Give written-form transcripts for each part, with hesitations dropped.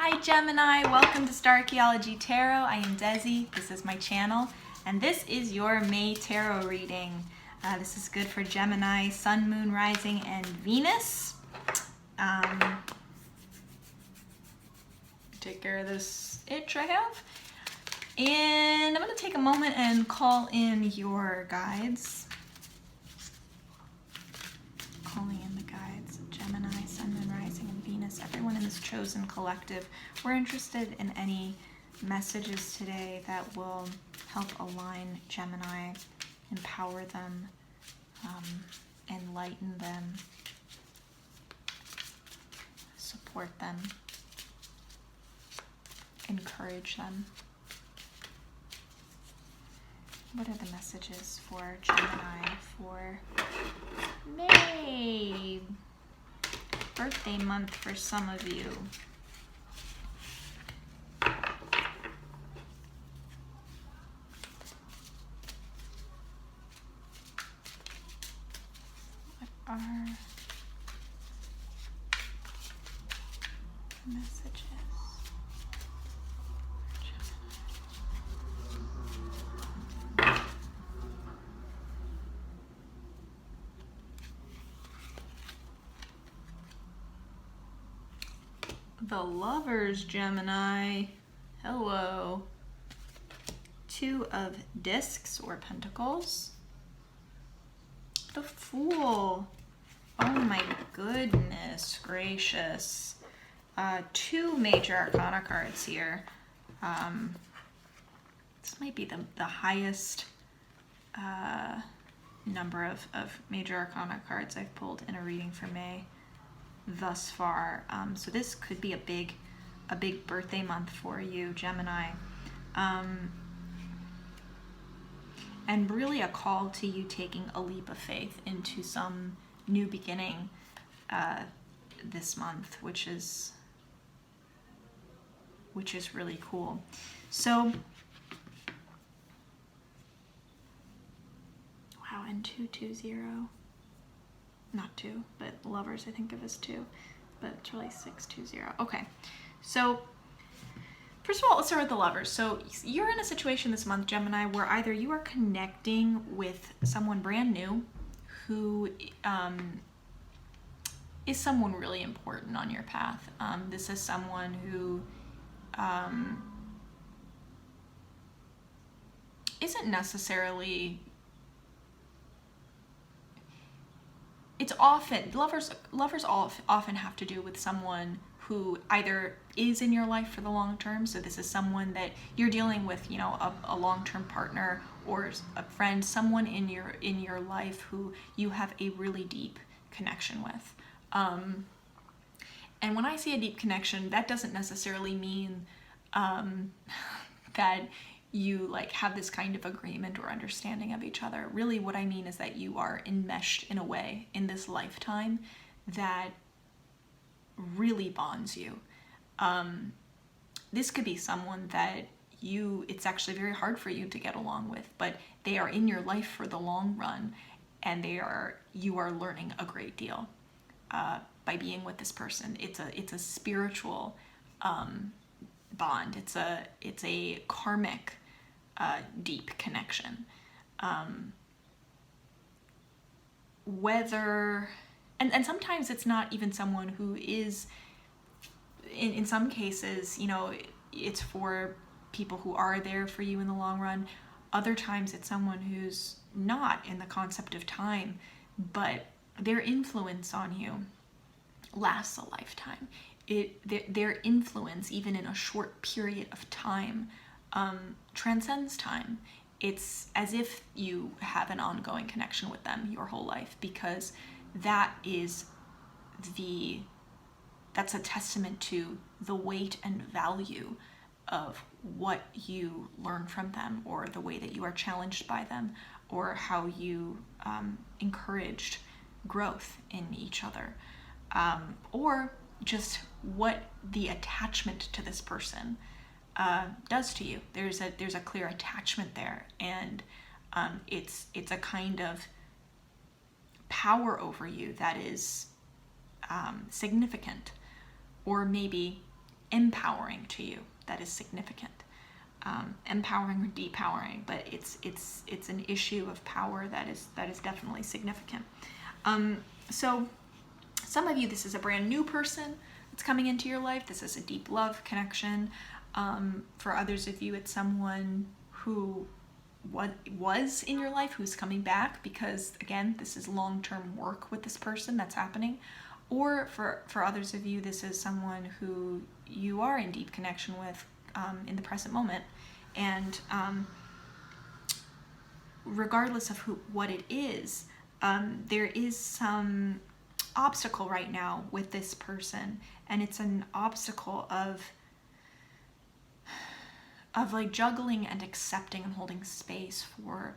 Hi Gemini, welcome to Starchaeology Tarot. I am Desi, this is my channel, and this is your May Tarot reading. This is good for Gemini, Sun, Moon, Rising, and Venus. Take care of this itch I have. And I'm going to take a moment and call in your guides. Calling in the guides of Gemini, Sun, Moon, Rising, and Venus. Everyone in this chosen collective. We're interested in any messages today that will help align Gemini, empower them, enlighten them, support them, encourage them. What are the messages for Gemini for May? Birthday month for some of you. What are the messages? The Lovers, Gemini. Hello. Two of Discs or Pentacles. The Fool. Oh my goodness gracious. Two major arcana cards here. This might be the highest number of major arcana cards I've pulled in a reading for May thus far. So this could be a big birthday month for you, Gemini. And really a call to you taking a leap of faith into some new beginning this month, which is really cool. So, wow, and 220. Not 2, but Lovers I think of as 2, but it's really 620. Okay, so first of all, let's start with the Lovers. So you're in a situation this month, Gemini, where either you are connecting with someone brand new who is someone really important on your path. This is someone who isn't necessarily... It's often, lovers often have to do with someone who either is in your life for the long term. So this is someone that you're dealing with, you know, a long-term partner or a friend, someone in your life who you have a really deep connection with. And when I see a deep connection, that doesn't necessarily mean that you like have this kind of agreement or understanding of each other. Really what I mean is that you are enmeshed in a way in this lifetime that really bonds you. This could be someone that it's actually very hard for you to get along with, but they are in your life for the long run, and you are learning a great deal by being with this person. It's a spiritual bond. It's a karmic deep connection. Whether and sometimes it's not even someone who is in some cases, you know, it's for people who are there for you in the long run. Other times it's someone who's not in the concept of time, but their influence on you lasts a lifetime. Their influence, even in a short period of time, transcends time. It's as if you have an ongoing connection with them your whole life, because that's a testament to the weight and value of what you learn from them, or the way that you are challenged by them, or how you encouraged growth in each other, or just what the attachment to this person does to you. There's a clear attachment there, and it's a kind of power over you that is significant, or maybe empowering to you that is significant. Empowering or depowering, but it's an issue of power that is definitely significant. So some of you, this is a brand new person that's coming into your life. This is a deep love connection. For others of you, it's someone who was in your life who's coming back, because again, this is long-term work with this person that's happening. Or for others of you, this is someone who you are in deep connection with in the present moment. And regardless of what it is, there is some obstacle right now with this person, and it's an obstacle of like juggling and accepting and holding space for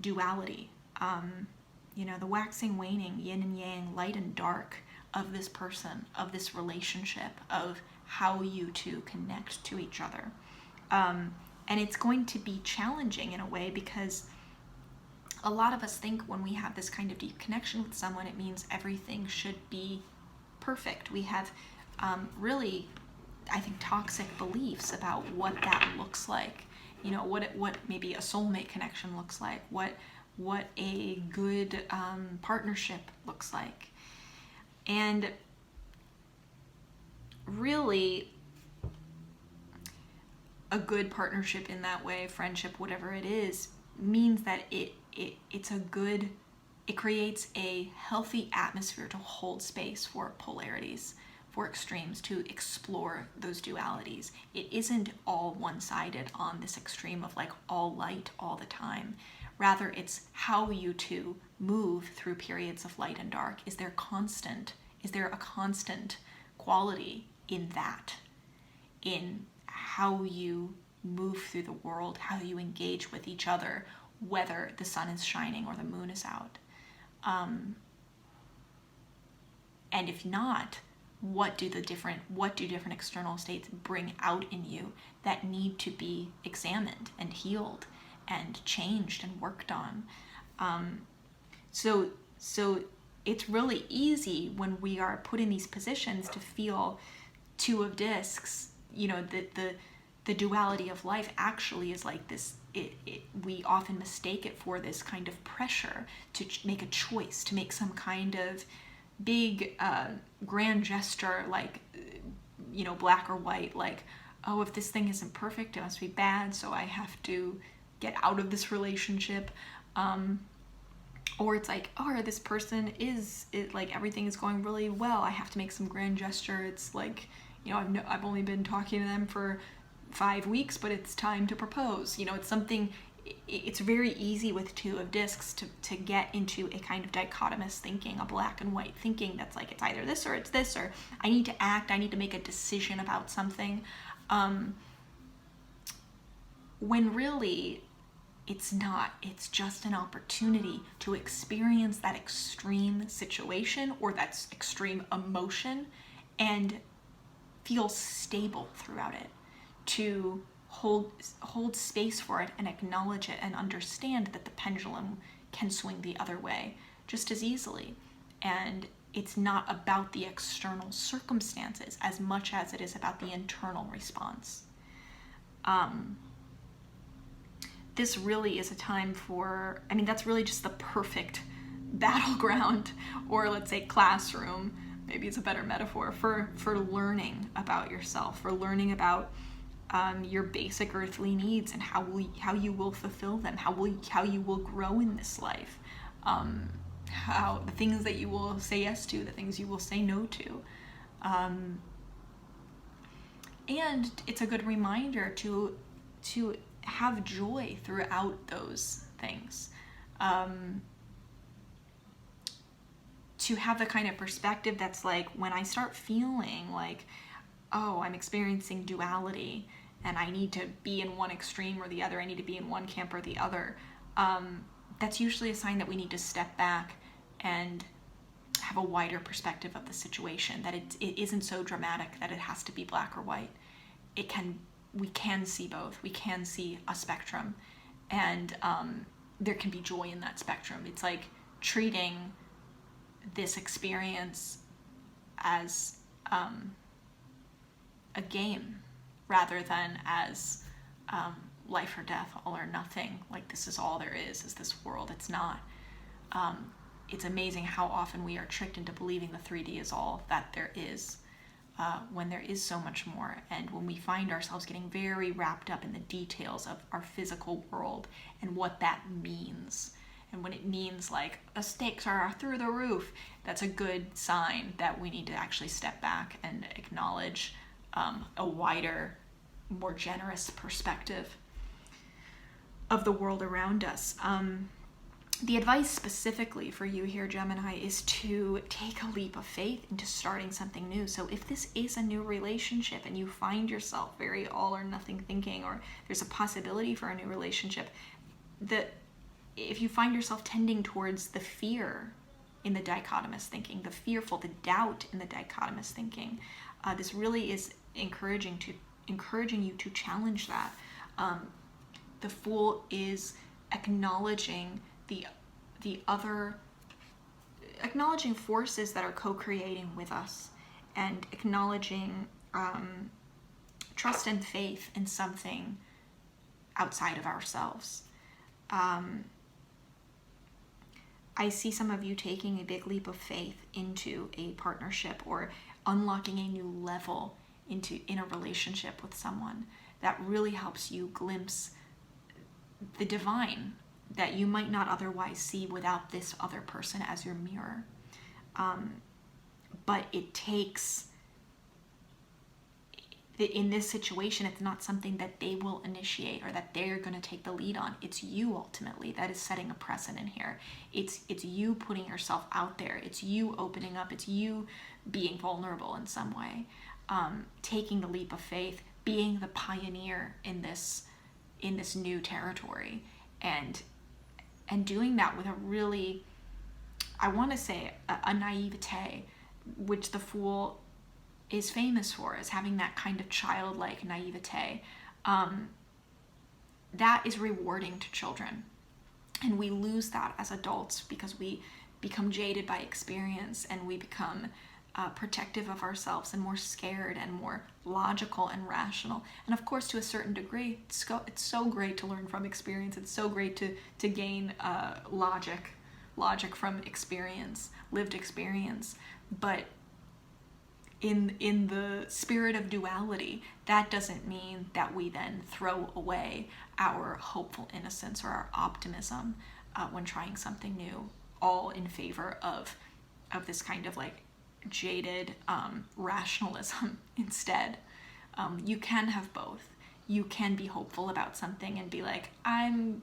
duality. The waxing, waning, yin and yang, light and dark of this person, of this relationship, of how you two connect to each other. And it's going to be challenging in a way, because a lot of us think when we have this kind of deep connection with someone, it means everything should be perfect. We have really, I think, toxic beliefs about what that looks like. What maybe a soulmate connection looks like, what a good partnership looks like. And really, a good partnership in that way, friendship, whatever it is, means that it creates a healthy atmosphere to hold space for polarities, for extremes, to explore those dualities. It isn't all one-sided on this extreme of like all light all the time. Rather, it's how you two move through periods of light and dark. Is there a constant quality in that? In how you move through the world, how you engage with each other, whether the sun is shining or the moon is out. And if not, what do different external states bring out in you that need to be examined and healed and changed and worked on? So it's really easy when we are put in these positions to feel two of discs, the duality of life actually is like this. We often mistake it for this kind of pressure to make a choice, to make some kind of big grand gesture, like black or white, like, oh, if this thing isn't perfect, it must be bad, so I have to get out of this relationship. Or it's like, oh, this person like everything is going really well, I have to make some grand gesture. It's like, I've only been talking to them for 5 weeks, but it's time to propose. It's something. It's very easy with two of discs to get into a kind of dichotomous thinking, a black and white thinking that's like, it's either this or it's this, or I need to act, I need to make a decision about something. When really it's not. It's just an opportunity to experience that extreme situation or that extreme emotion and feel stable throughout it, to hold space for it and acknowledge it and understand that the pendulum can swing the other way just as easily. And it's not about the external circumstances as much as it is about the internal response. This really is a time for, that's really just the perfect battleground, or let's say classroom, maybe it's a better metaphor, for learning about yourself, for learning about your basic earthly needs and how you will fulfill them, how you will grow in this life, how the things that you will say yes to, the things you will say no to. And it's a good reminder to have joy throughout those things. To have the kind of perspective that's like, when I start feeling like, oh, I'm experiencing duality and I need to be in one extreme or the other, I need to be in one camp or the other, that's usually a sign that we need to step back and have a wider perspective of the situation, that it isn't so dramatic that it has to be black or white. We can see both. We can see a spectrum, and there can be joy in that spectrum. It's like treating this experience as a game rather than as life or death, all or nothing. Like, this is all there is this world. It's not. It's amazing how often we are tricked into believing the 3D is all that there is, when there is so much more. And when we find ourselves getting very wrapped up in the details of our physical world and what that means, and when it means like the stakes are through the roof, that's a good sign that we need to actually step back and acknowledge a wider, more generous perspective of the world around us. The advice specifically for you here, Gemini, is to take a leap of faith into starting something new. So if this is a new relationship and you find yourself very all or nothing thinking, or there's a possibility for a new relationship, if you find yourself tending towards the fear in the dichotomous thinking, the fearful, the doubt in the dichotomous thinking, this really is encouraging you to challenge that. The Fool is acknowledging acknowledging forces that are co-creating with us, and acknowledging trust and faith in something outside of ourselves. I see some of you taking a big leap of faith into a partnership, or unlocking a new level in a relationship with someone that really helps you glimpse the divine that you might not otherwise see without this other person as your mirror. But it takes, in this situation, it's not something that they will initiate or that they're going to take the lead on. It's you ultimately that is setting a precedent here. It's you putting yourself out there. It's you opening up. It's you being vulnerable in some way, taking the leap of faith, being the pioneer in this new territory, and doing that with a really, I want to say, a naivete, which the Fool is famous for, as having that kind of childlike naivete. That is rewarding to children. And we lose that as adults because we become jaded by experience, and we become protective of ourselves, and more scared, and more logical and rational. And of course, to a certain degree, it's so great to learn from experience. It's so great to gain logic from experience, lived experience. But in the spirit of duality, that doesn't mean that we then throw away our hopeful innocence or our optimism when trying something new, all in favor of this kind of like jaded rationalism instead. You can have both. You can be hopeful about something and be like, I'm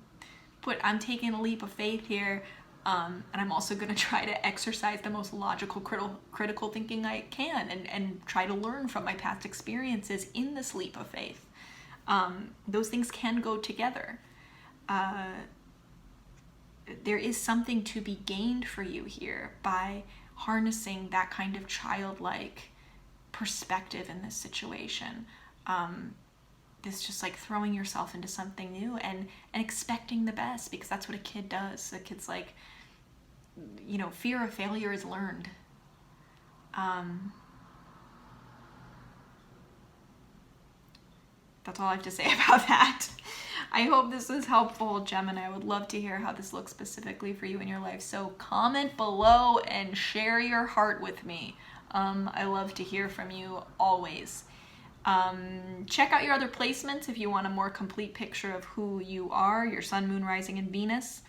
taking a leap of faith here, and I'm also going to try to exercise the most logical, critical thinking I can, and try to learn from my past experiences in this leap of faith. Those things can go together. There is something to be gained for you here by harnessing that kind of childlike perspective in this situation. This just like throwing yourself into something new and expecting the best, because that's what a kid does. The kid's like, fear of failure is learned. That's all I have to say about that. I hope this was helpful, Gemini. I would love to hear how this looks specifically for you in your life. So comment below and share your heart with me. I love to hear from you always. Check out your other placements if you want a more complete picture of who you are, your sun, moon, rising, and Venus.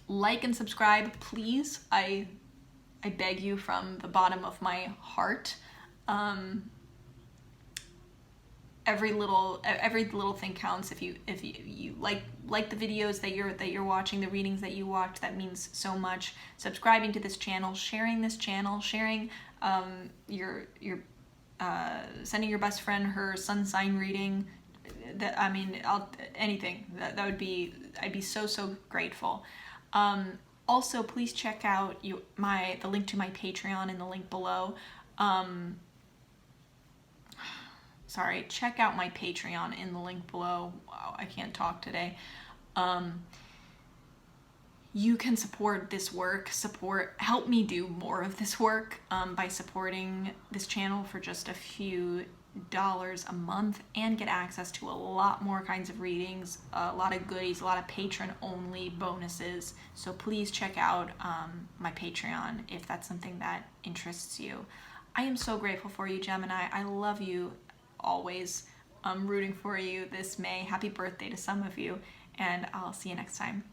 Like and subscribe, please. I beg you from the bottom of my heart. Every little thing counts. If you like the videos that you're watching, the readings that you watch, that means so much. Subscribing to this channel, sharing this channel, sharing your sending your best friend her sun sign reading. Anything that would be, I'd be so grateful. Also, please check out the link to my Patreon in the link below. Check out my Patreon in the link below. Wow, I can't talk today. you can support this work, help me do more of this work by supporting this channel for just a few dollars a month, and get access to a lot more kinds of readings, a lot of goodies, a lot of patron only bonuses. So please check out my Patreon if that's something that interests you. I am so grateful for you, Gemini. I love you always. I'm rooting for you this May. Happy birthday to some of you, and I'll see you next time.